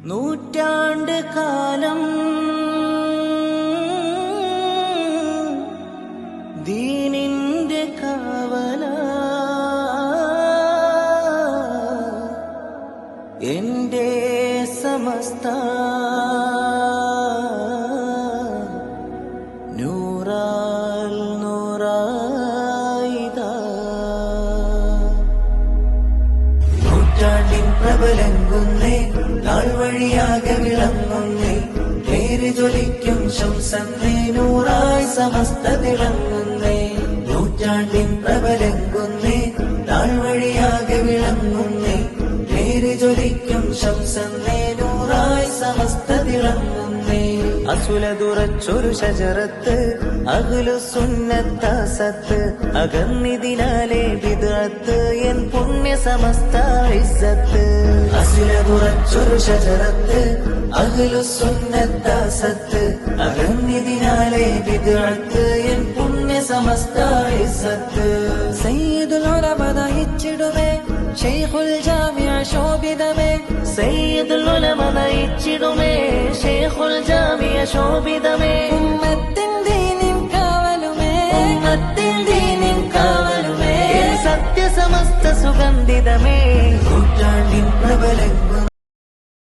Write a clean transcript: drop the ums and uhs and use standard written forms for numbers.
നൂറ്റാണ്ട് കാലം ദീനിന്റെ കാവല എന്റെ സമസ്ത നൂറാൽ നൂറായിതാ നൂറ്റാണ്ടിൻ പ്രബലങ്കുന്നേ നാൾ വഴിയാകെ വിളങ്ങുന്നേ നേര് ജ്വലിക്കും ശംസന്നേ നൂറായി സമസ്ത തിളങ്ങുന്നേ നൂറ്റാണ്ടിൻ പ്രബലങ്കുന്നേ നാൾ വഴിയാകെ വിളങ്ങുന്നേ നേര് ജ്വലിക്കും ശംസന്നേ നൂറായി സമസ്ത തിളങ്ങുന്നേ അസുലതുറച്ചൊരു ശജറത്ത് അഹ്ലു സുന്നത്താസത്ത് അകന്നിതിനാലെ ബിദ്അത്ത് എൻ പുണ്യ സമസ്ത ഇസ്സത്ത് അസുലതുറച്ചൊരു ശജറത്ത് അഹ്ലു സുന്നത്താസത്ത് അകന്നിതിനാലെ ബിദ്അത്ത് എൻ പുണ്യ സമസ്ത ഇസ്സത്ത് സയ്യിദുൽ ഉലമ നയിച്ചിടുമേ ശൈഖുൽ ജാമിഅ ശോഭിതമേ സയ്യിദുൽ ഉലമ നയിച്ചിടുമേ ശൈഖുൽ ജാമിഅ ശോഭിതമേ ഉമ്മത്തിൻ ദീനിൻ കാവലുമേ ഉമ്മത്തിൻ ദീനിൻ കാവലുമേ സത്യ സമസ്ത സുഗന്ധിതമേ നൂറ്റാണ്ടിൻ പ്രബലം